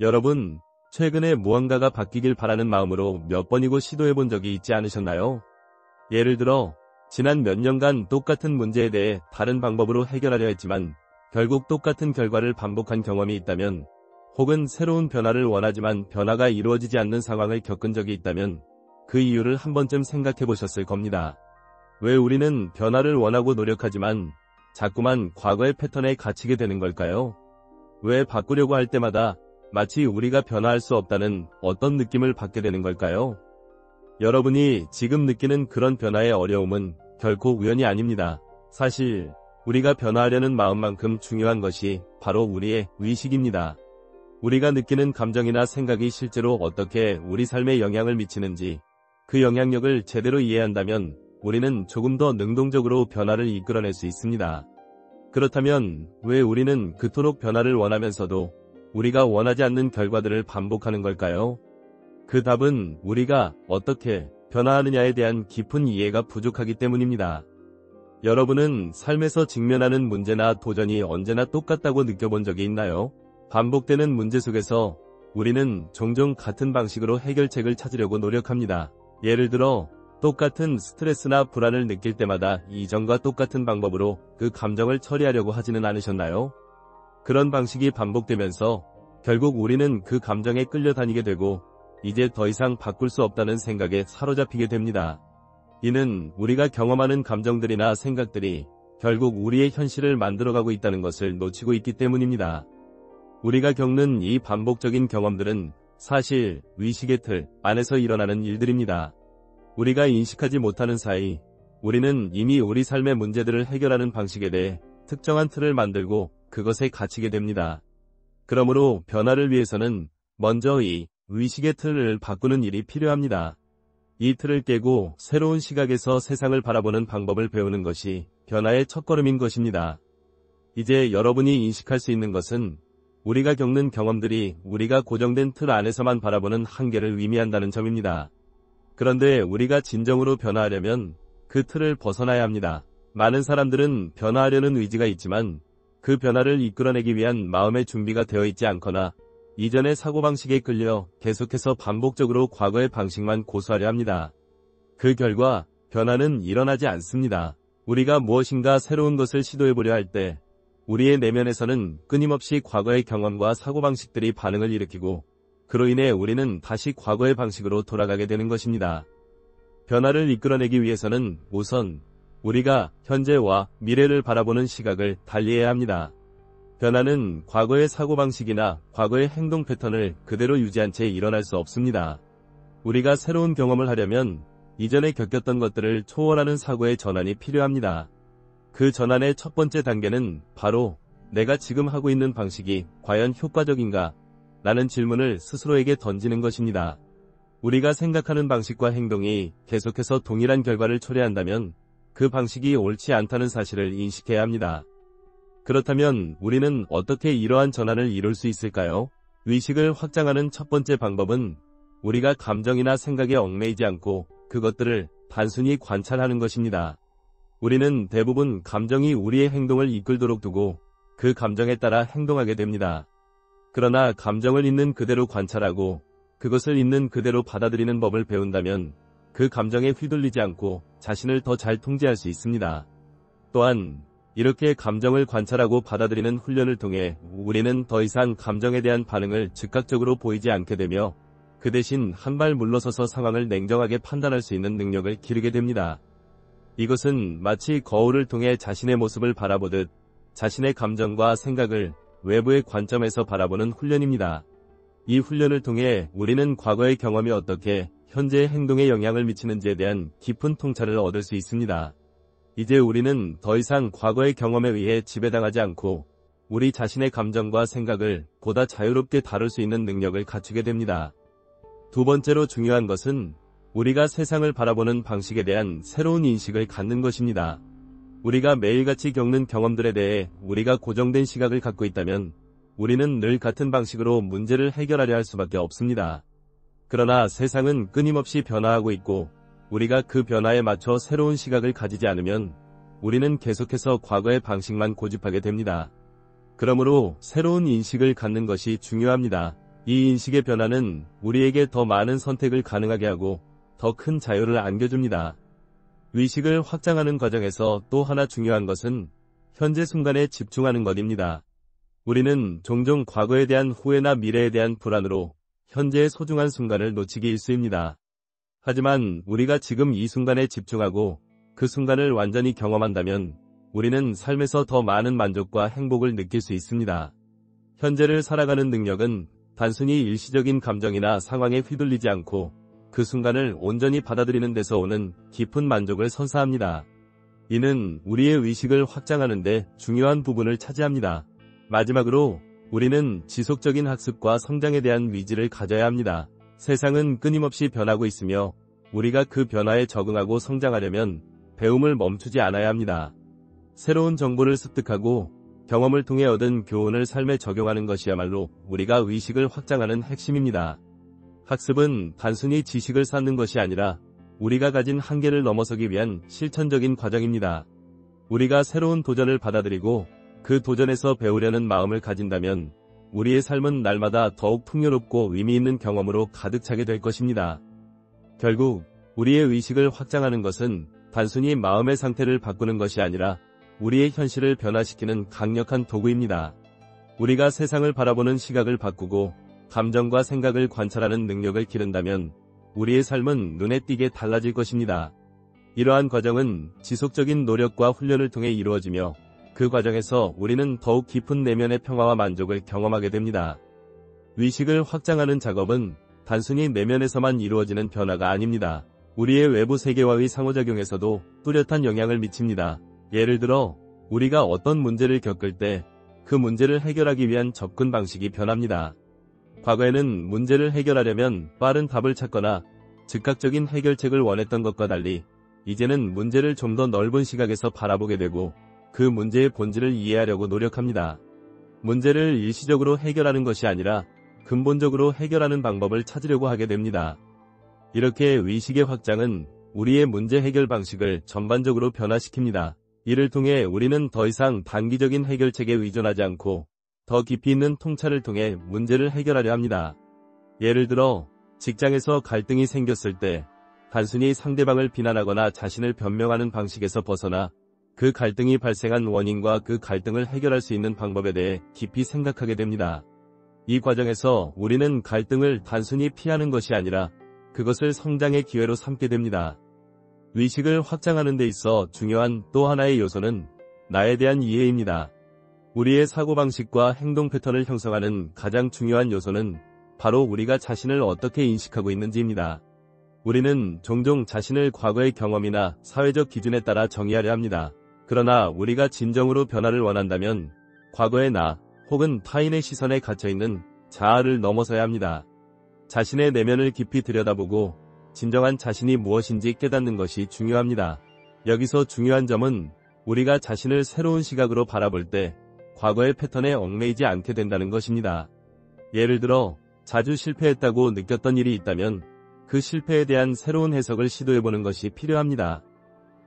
여러분, 최근에 무언가가 바뀌길 바라는 마음으로 몇 번이고 시도해본 적이 있지 않으셨나요? 예를 들어, 지난 몇 년간 똑같은 문제에 대해 다른 방법으로 해결하려 했지만 결국 똑같은 결과를 반복한 경험이 있다면, 혹은 새로운 변화를 원하지만 변화가 이루어지지 않는 상황을 겪은 적이 있다면 그 이유를 한 번쯤 생각해 보셨을 겁니다. 왜 우리는 변화를 원하고 노력하지만 자꾸만 과거의 패턴에 갇히게 되는 걸까요? 왜 바꾸려고 할 때마다 마치 우리가 변화할 수 없다는 어떤 느낌을 받게 되는 걸까요? 여러분이 지금 느끼는 그런 변화의 어려움은 결코 우연이 아닙니다. 사실 우리가 변화하려는 마음만큼 중요한 것이 바로 우리의 의식입니다. 우리가 느끼는 감정이나 생각이 실제로 어떻게 우리 삶에 영향을 미치는지, 그 영향력을 제대로 이해한다면 우리는 조금 더 능동적으로 변화를 이끌어낼 수 있습니다. 그렇다면 왜 우리는 그토록 변화를 원하면서도 우리가 원하지 않는 결과들을 반복하는 걸까요? 그 답은 우리가 어떻게 변화하느냐에 대한 깊은 이해가 부족하기 때문입니다. 여러분은 삶에서 직면하는 문제나 도전이 언제나 똑같다고 느껴본 적이 있나요? 반복되는 문제 속에서 우리는 종종 같은 방식으로 해결책을 찾으려고 노력합니다. 예를 들어, 똑같은 스트레스나 불안을 느낄 때마다 이전과 똑같은 방법으로 그 감정을 처리하려고 하지는 않으셨나요? 그런 방식이 반복되면서 결국 우리는 그 감정에 끌려다니게 되고 이제 더 이상 바꿀 수 없다는 생각에 사로잡히게 됩니다. 이는 우리가 경험하는 감정들이나 생각들이 결국 우리의 현실을 만들어가고 있다는 것을 놓치고 있기 때문입니다. 우리가 겪는 이 반복적인 경험들은 사실 의식의 틀 안에서 일어나는 일들입니다. 우리가 인식하지 못하는 사이 우리는 이미 우리 삶의 문제들을 해결하는 방식에 대해 특정한 틀을 만들고 그것에 갇히게 됩니다. 그러므로 변화를 위해서는 먼저 이 의식의 틀을 바꾸는 일이 필요합니다. 이 틀을 깨고 새로운 시각에서 세상을 바라보는 방법을 배우는 것이 변화의 첫걸음인 것입니다. 이제 여러분이 인식할 수 있는 것은 우리가 겪는 경험들이 우리가 고정된 틀 안에서만 바라보는 한계를 의미한다는 점입니다. 그런데 우리가 진정으로 변화하려면 그 틀을 벗어나야 합니다. 많은 사람들은 변화하려는 의지가 있지만 그 변화를 이끌어내기 위한 마음의 준비가 되어 있지 않거나 이전의 사고방식에 끌려 계속해서 반복적으로 과거의 방식만 고수하려 합니다. 그 결과 변화는 일어나지 않습니다. 우리가 무엇인가 새로운 것을 시도해보려 할 때 우리의 내면에서는 끊임없이 과거의 경험과 사고방식들이 반응을 일으키고 그로 인해 우리는 다시 과거의 방식으로 돌아가게 되는 것입니다. 변화를 이끌어내기 위해서는 우선 우리가 현재와 미래를 바라보는 시각을 달리해야 합니다. 변화는 과거의 사고방식이나 과거의 행동 패턴을 그대로 유지한 채 일어날 수 없습니다. 우리가 새로운 경험을 하려면 이전에 겪었던 것들을 초월하는 사고의 전환이 필요합니다. 그 전환의 첫 번째 단계는 바로 내가 지금 하고 있는 방식이 과연 효과적인가? 라는 질문을 스스로에게 던지는 것입니다. 우리가 생각하는 방식과 행동이 계속해서 동일한 결과를 초래한다면 그 방식이 옳지 않다는 사실을 인식해야 합니다. 그렇다면 우리는 어떻게 이러한 전환을 이룰 수 있을까요? 의식을 확장하는 첫 번째 방법은 우리가 감정이나 생각에 얽매이지 않고 그것들을 단순히 관찰하는 것입니다. 우리는 대부분 감정이 우리의 행동을 이끌도록 두고 그 감정에 따라 행동하게 됩니다. 그러나 감정을 있는 그대로 관찰하고 그것을 있는 그대로 받아들이는 법을 배운다면 그 감정에 휘둘리지 않고 자신을 더 잘 통제할 수 있습니다. 또한 이렇게 감정을 관찰하고 받아들이는 훈련을 통해 우리는 더 이상 감정에 대한 반응을 즉각적으로 보이지 않게 되며 그 대신 한 발 물러서서 상황을 냉정하게 판단할 수 있는 능력을 기르게 됩니다. 이것은 마치 거울을 통해 자신의 모습을 바라보듯 자신의 감정과 생각을 외부의 관점에서 바라보는 훈련입니다. 이 훈련을 통해 우리는 과거의 경험이 어떻게 현재의 행동에 영향을 미치는지에 대한 깊은 통찰을 얻을 수 있습니다. 이제 우리는 더 이상 과거의 경험에 의해 지배당하지 않고 우리 자신의 감정과 생각을 보다 자유롭게 다룰 수 있는 능력을 갖추게 됩니다. 두 번째로 중요한 것은 우리가 세상을 바라보는 방식에 대한 새로운 인식을 갖는 것입니다. 우리가 매일같이 겪는 경험들에 대해 우리가 고정된 시각을 갖고 있다면 우리는 늘 같은 방식으로 문제를 해결하려 할 수밖에 없습니다. 그러나 세상은 끊임없이 변화하고 있고 우리가 그 변화에 맞춰 새로운 시각을 가지지 않으면 우리는 계속해서 과거의 방식만 고집하게 됩니다. 그러므로 새로운 인식을 갖는 것이 중요합니다. 이 인식의 변화는 우리에게 더 많은 선택을 가능하게 하고 더 큰 자유를 안겨줍니다. 의식을 확장하는 과정에서 또 하나 중요한 것은 현재 순간에 집중하는 것입니다. 우리는 종종 과거에 대한 후회나 미래에 대한 불안으로 현재의 소중한 순간을 놓치기 일쑤입니다. 하지만 우리가 지금 이 순간에 집중하고 그 순간을 완전히 경험한다면 우리는 삶에서 더 많은 만족과 행복을 느낄 수 있습니다. 현재를 살아가는 능력은 단순히 일시적인 감정이나 상황에 휘둘리지 않고 그 순간을 온전히 받아들이는 데서 오는 깊은 만족을 선사합니다. 이는 우리의 의식을 확장하는 데 중요한 부분을 차지합니다. 마지막으로 우리는 지속적인 학습과 성장에 대한 의지를 가져야 합니다. 세상은 끊임없이 변하고 있으며 우리가 그 변화에 적응하고 성장하려면 배움을 멈추지 않아야 합니다. 새로운 정보를 습득하고 경험을 통해 얻은 교훈을 삶에 적용하는 것이야말로 우리가 의식을 확장하는 핵심입니다. 학습은 단순히 지식을 쌓는 것이 아니라 우리가 가진 한계를 넘어서기 위한 실천적인 과정입니다. 우리가 새로운 도전을 받아들이고 그 도전에서 배우려는 마음을 가진다면 우리의 삶은 날마다 더욱 풍요롭고 의미 있는 경험으로 가득 차게 될 것입니다. 결국 우리의 의식을 확장하는 것은 단순히 마음의 상태를 바꾸는 것이 아니라 우리의 현실을 변화시키는 강력한 도구입니다. 우리가 세상을 바라보는 시각을 바꾸고 감정과 생각을 관찰하는 능력을 기른다면 우리의 삶은 눈에 띄게 달라질 것입니다. 이러한 과정은 지속적인 노력과 훈련을 통해 이루어지며 그 과정에서 우리는 더욱 깊은 내면의 평화와 만족을 경험하게 됩니다. 의식을 확장하는 작업은 단순히 내면에서만 이루어지는 변화가 아닙니다. 우리의 외부 세계와의 상호작용에서도 뚜렷한 영향을 미칩니다. 예를 들어 우리가 어떤 문제를 겪을 때 그 문제를 해결하기 위한 접근 방식이 변합니다. 과거에는 문제를 해결하려면 빠른 답을 찾거나 즉각적인 해결책을 원했던 것과 달리 이제는 문제를 좀 더 넓은 시각에서 바라보게 되고 그 문제의 본질을 이해하려고 노력합니다. 문제를 일시적으로 해결하는 것이 아니라 근본적으로 해결하는 방법을 찾으려고 하게 됩니다. 이렇게 의식의 확장은 우리의 문제 해결 방식을 전반적으로 변화시킵니다. 이를 통해 우리는 더 이상 단기적인 해결책에 의존하지 않고 더 깊이 있는 통찰을 통해 문제를 해결하려 합니다. 예를 들어 직장에서 갈등이 생겼을 때 단순히 상대방을 비난하거나 자신을 변명하는 방식에서 벗어나 그 갈등이 발생한 원인과 그 갈등을 해결할 수 있는 방법에 대해 깊이 생각하게 됩니다. 이 과정에서 우리는 갈등을 단순히 피하는 것이 아니라 그것을 성장의 기회로 삼게 됩니다. 의식을 확장하는 데 있어 중요한 또 하나의 요소는 나에 대한 이해입니다. 우리의 사고방식과 행동 패턴을 형성하는 가장 중요한 요소는 바로 우리가 자신을 어떻게 인식하고 있는지입니다. 우리는 종종 자신을 과거의 경험이나 사회적 기준에 따라 정의하려 합니다. 그러나 우리가 진정으로 변화를 원한다면 과거의 나 혹은 타인의 시선에 갇혀있는 자아를 넘어서야 합니다. 자신의 내면을 깊이 들여다보고 진정한 자신이 무엇인지 깨닫는 것이 중요합니다. 여기서 중요한 점은 우리가 자신을 새로운 시각으로 바라볼 때 과거의 패턴에 얽매이지 않게 된다는 것입니다. 예를 들어 자주 실패했다고 느꼈던 일이 있다면 그 실패에 대한 새로운 해석을 시도해보는 것이 필요합니다.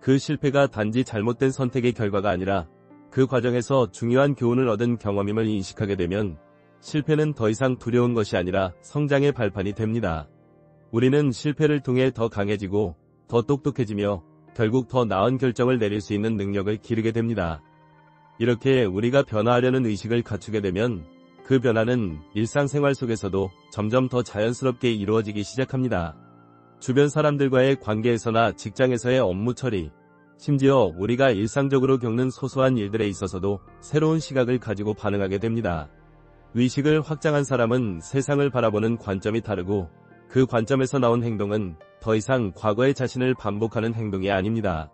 그 실패가 단지 잘못된 선택의 결과가 아니라 그 과정에서 중요한 교훈을 얻은 경험임을 인식하게 되면 실패는 더 이상 두려운 것이 아니라 성장의 발판이 됩니다. 우리는 실패를 통해 더 강해지고 더 똑똑해지며 결국 더 나은 결정을 내릴 수 있는 능력을 기르게 됩니다. 이렇게 우리가 변화하려는 의식을 갖추게 되면 그 변화는 일상생활 속에서도 점점 더 자연스럽게 이루어지기 시작합니다. 주변 사람들과의 관계에서나 직장에서의 업무 처리, 심지어 우리가 일상적으로 겪는 소소한 일들에 있어서도 새로운 시각을 가지고 반응하게 됩니다. 의식을 확장한 사람은 세상을 바라보는 관점이 다르고 그 관점에서 나온 행동은 더 이상 과거의 자신을 반복하는 행동이 아닙니다.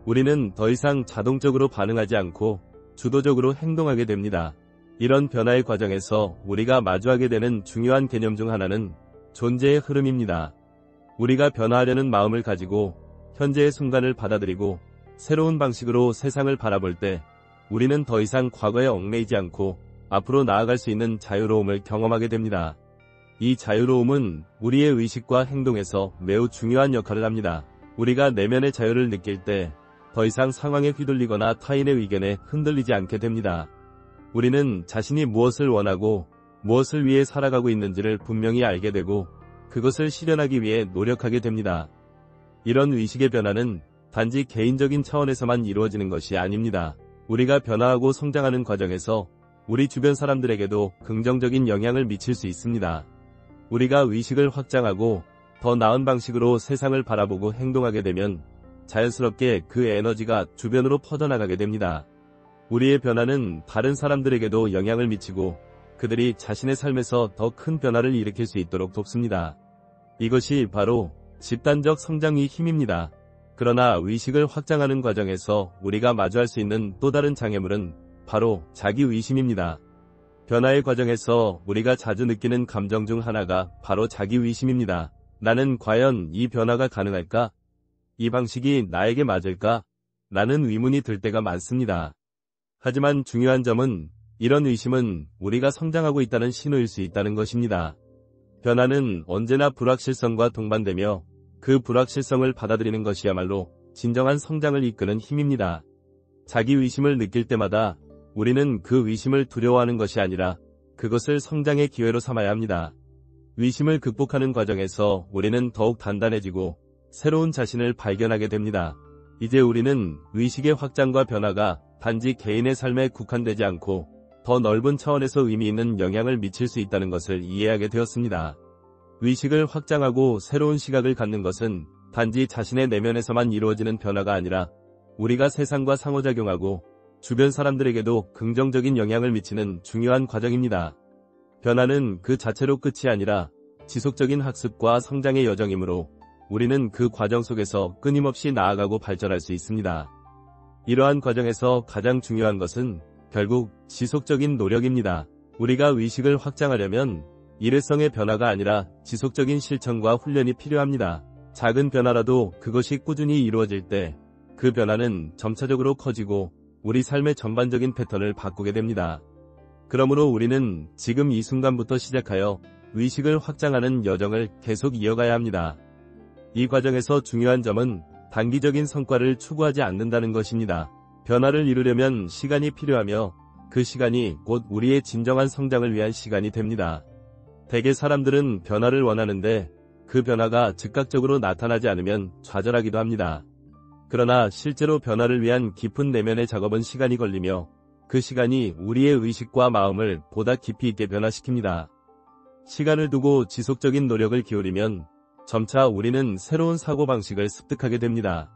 우리는 더 이상 자동적으로 반응하지 않고 주도적으로 행동하게 됩니다. 이런 변화의 과정에서 우리가 마주하게 되는 중요한 개념 중 하나는 존재의 흐름입니다. 우리가 변화하려는 마음을 가지고 현재의 순간을 받아들이고 새로운 방식으로 세상을 바라볼 때 우리는 더 이상 과거에 얽매이지 않고 앞으로 나아갈 수 있는 자유로움을 경험하게 됩니다. 이 자유로움은 우리의 의식과 행동에서 매우 중요한 역할을 합니다. 우리가 내면의 자유를 느낄 때 더 이상 상황에 휘둘리거나 타인의 의견에 흔들리지 않게 됩니다. 우리는 자신이 무엇을 원하고 무엇을 위해 살아가고 있는지를 분명히 알게 되고 그것을 실현하기 위해 노력하게 됩니다. 이런 의식의 변화는 단지 개인적인 차원에서만 이루어지는 것이 아닙니다. 우리가 변화하고 성장하는 과정에서 우리 주변 사람들에게도 긍정적인 영향을 미칠 수 있습니다. 우리가 의식을 확장하고 더 나은 방식으로 세상을 바라보고 행동하게 되면 자연스럽게 그 에너지가 주변으로 퍼져나가게 됩니다. 우리의 변화는 다른 사람들에게도 영향을 미치고 그들이 자신의 삶에서 더 큰 변화를 일으킬 수 있도록 돕습니다. 이것이 바로 집단적 성장의 힘입니다. 그러나 의식을 확장하는 과정에서 우리가 마주할 수 있는 또 다른 장애물은 바로 자기의심입니다. 변화의 과정에서 우리가 자주 느끼는 감정 중 하나가 바로 자기의심입니다. 나는 과연 이 변화가 가능할까? 이 방식이 나에게 맞을까? 라는 의문이 들 때가 많습니다. 하지만 중요한 점은 이런 의심은 우리가 성장하고 있다는 신호일 수 있다는 것입니다. 변화는 언제나 불확실성과 동반되며 그 불확실성을 받아들이는 것이야말로 진정한 성장을 이끄는 힘입니다. 자기의심을 느낄 때마다 우리는 그 의심을 두려워하는 것이 아니라 그것을 성장의 기회로 삼아야 합니다. 의심을 극복하는 과정에서 우리는 더욱 단단해지고 새로운 자신을 발견하게 됩니다. 이제 우리는 의식의 확장과 변화가 단지 개인의 삶에 국한되지 않고 더 넓은 차원에서 의미 있는 영향을 미칠 수 있다는 것을 이해하게 되었습니다. 의식을 확장하고 새로운 시각을 갖는 것은 단지 자신의 내면에서만 이루어지는 변화가 아니라 우리가 세상과 상호작용하고 주변 사람들에게도 긍정적인 영향을 미치는 중요한 과정입니다. 변화는 그 자체로 끝이 아니라 지속적인 학습과 성장의 여정이므로 우리는 그 과정 속에서 끊임없이 나아가고 발전할 수 있습니다. 이러한 과정에서 가장 중요한 것은 결국 지속적인 노력입니다. 우리가 의식을 확장하려면 일회성의 변화가 아니라 지속적인 실천과 훈련이 필요합니다. 작은 변화라도 그것이 꾸준히 이루어질 때 그 변화는 점차적으로 커지고 우리 삶의 전반적인 패턴을 바꾸게 됩니다. 그러므로 우리는 지금 이 순간부터 시작하여 의식을 확장하는 여정을 계속 이어가야 합니다. 이 과정에서 중요한 점은 단기적인 성과를 추구하지 않는다는 것입니다. 변화를 이루려면 시간이 필요하며 그 시간이 곧 우리의 진정한 성장을 위한 시간이 됩니다. 대개 사람들은 변화를 원하는데 그 변화가 즉각적으로 나타나지 않으면 좌절하기도 합니다. 그러나 실제로 변화를 위한 깊은 내면의 작업은 시간이 걸리며 그 시간이 우리의 의식과 마음을 보다 깊이 있게 변화시킵니다. 시간을 두고 지속적인 노력을 기울이면 점차 우리는 새로운 사고방식을 습득하게 됩니다.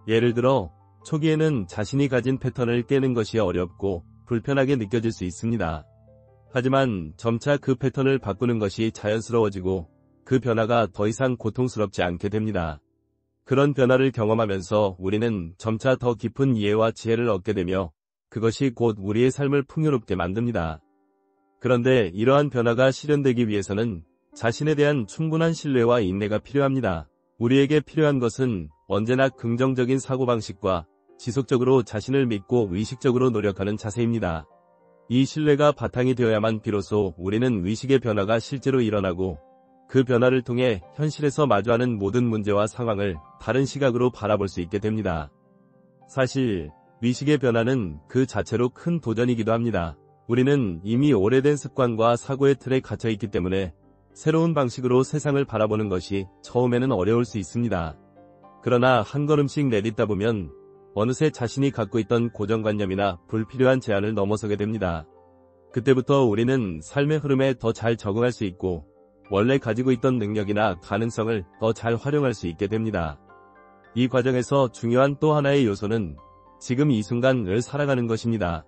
예를 들어 초기에는 자신이 가진 패턴을 깨는 것이 어렵고 불편하게 느껴질 수 있습니다. 하지만 점차 그 패턴을 바꾸는 것이 자연스러워지고 그 변화가 더 이상 고통스럽지 않게 됩니다. 그런 변화를 경험하면서 우리는 점차 더 깊은 이해와 지혜를 얻게 되며 그것이 곧 우리의 삶을 풍요롭게 만듭니다. 그런데 이러한 변화가 실현되기 위해서는 자신에 대한 충분한 신뢰와 인내가 필요합니다. 우리에게 필요한 것은 언제나 긍정적인 사고방식과 지속적으로 자신을 믿고 의식적으로 노력하는 자세입니다. 이 신뢰가 바탕이 되어야만 비로소 우리는 의식의 변화가 실제로 일어나고 그 변화를 통해 현실에서 마주하는 모든 문제와 상황을 다른 시각으로 바라볼 수 있게 됩니다. 사실 의식의 변화는 그 자체로 큰 도전이기도 합니다. 우리는 이미 오래된 습관과 사고의 틀에 갇혀 있기 때문에 새로운 방식으로 세상을 바라보는 것이 처음에는 어려울 수 있습니다. 그러나 한 걸음씩 내딛다 보면 어느새 자신이 갖고 있던 고정관념이나 불필요한 제한을 넘어서게 됩니다. 그때부터 우리는 삶의 흐름에 더 잘 적응할 수 있고 원래 가지고 있던 능력이나 가능성을 더 잘 활용할 수 있게 됩니다. 이 과정에서 중요한 또 하나의 요소는 지금 이 순간을 살아가는 것입니다.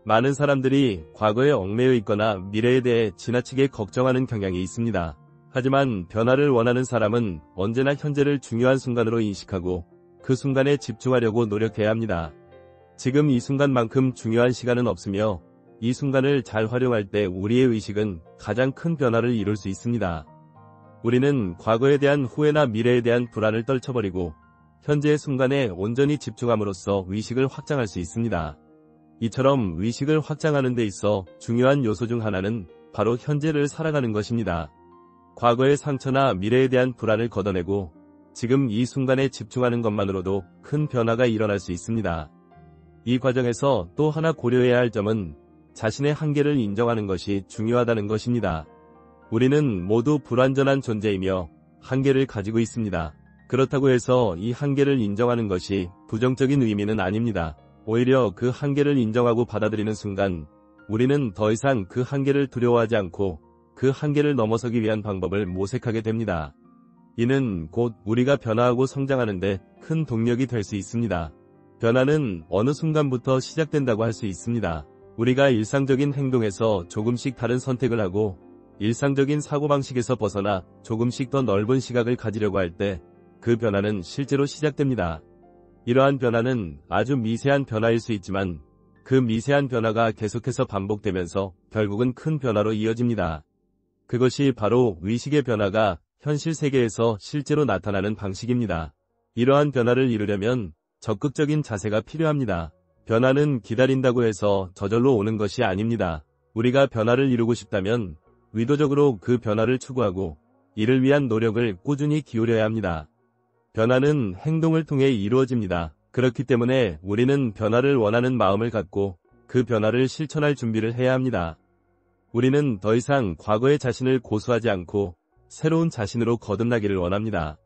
많은 사람들이 과거에 얽매여 있거나 미래에 대해 지나치게 걱정하는 경향이 있습니다. 하지만 변화를 원하는 사람은 언제나 현재를 중요한 순간으로 인식하고 그 순간에 집중하려고 노력해야 합니다. 지금 이 순간만큼 중요한 시간은 없으며 이 순간을 잘 활용할 때 우리의 의식은 가장 큰 변화를 이룰 수 있습니다. 우리는 과거에 대한 후회나 미래에 대한 불안을 떨쳐버리고 현재의 순간에 온전히 집중함으로써 의식을 확장할 수 있습니다. 이처럼 의식을 확장하는 데 있어 중요한 요소 중 하나는 바로 현재를 살아가는 것입니다. 과거의 상처나 미래에 대한 불안을 걷어내고 지금 이 순간에 집중하는 것만으로도 큰 변화가 일어날 수 있습니다. 이 과정에서 또 하나 고려해야 할 점은 자신의 한계를 인정하는 것이 중요하다는 것입니다. 우리는 모두 불완전한 존재이며 한계를 가지고 있습니다. 그렇다고 해서 이 한계를 인정하는 것이 부정적인 의미는 아닙니다. 오히려 그 한계를 인정하고 받아들이는 순간 우리는 더 이상 그 한계를 두려워하지 않고 그 한계를 넘어서기 위한 방법을 모색하게 됩니다. 이는 곧 우리가 변화하고 성장하는데 큰 동력이 될 수 있습니다. 변화는 어느 순간부터 시작된다고 할 수 있습니다. 우리가 일상적인 행동에서 조금씩 다른 선택을 하고 일상적인 사고방식에서 벗어나 조금씩 더 넓은 시각을 가지려고 할 때 그 변화는 실제로 시작됩니다. 이러한 변화는 아주 미세한 변화일 수 있지만 그 미세한 변화가 계속해서 반복되면서 결국은 큰 변화로 이어집니다. 그것이 바로 의식의 변화가 현실 세계에서 실제로 나타나는 방식입니다. 이러한 변화를 이루려면 적극적인 자세가 필요합니다. 변화는 기다린다고 해서 저절로 오는 것이 아닙니다. 우리가 변화를 이루고 싶다면 의도적으로 그 변화를 추구하고 이를 위한 노력을 꾸준히 기울여야 합니다. 변화는 행동을 통해 이루어집니다. 그렇기 때문에 우리는 변화를 원하는 마음을 갖고 그 변화를 실천할 준비를 해야 합니다. 우리는 더 이상 과거의 자신을 고수하지 않고 새로운 자신으로 거듭나기를 원합니다.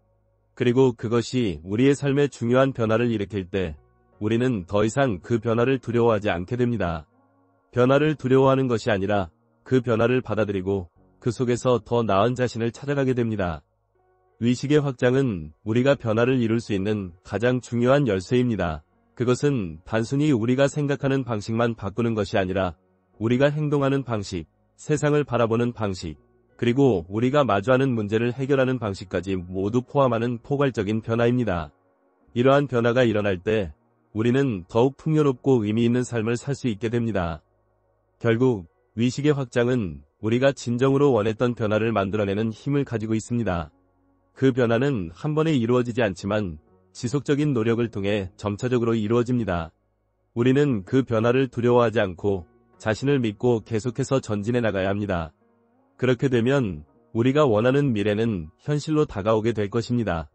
그리고 그것이 우리의 삶에 중요한 변화를 일으킬 때 우리는 더 이상 그 변화를 두려워하지 않게 됩니다. 변화를 두려워하는 것이 아니라 그 변화를 받아들이고 그 속에서 더 나은 자신을 찾아가게 됩니다. 의식의 확장은 우리가 변화를 이룰 수 있는 가장 중요한 열쇠입니다. 그것은 단순히 우리가 생각하는 방식만 바꾸는 것이 아니라 우리가 행동하는 방식, 세상을 바라보는 방식, 그리고 우리가 마주하는 문제를 해결하는 방식까지 모두 포함하는 포괄적인 변화입니다. 이러한 변화가 일어날 때 우리는 더욱 풍요롭고 의미 있는 삶을 살 수 있게 됩니다. 결국 의식의 확장은 우리가 진정으로 원했던 변화를 만들어내는 힘을 가지고 있습니다. 그 변화는 한 번에 이루어지지 않지만 지속적인 노력을 통해 점차적으로 이루어집니다. 우리는 그 변화를 두려워하지 않고 자신을 믿고 계속해서 전진해 나가야 합니다. 그렇게 되면 우리가 원하는 미래는 현실로 다가오게 될 것입니다.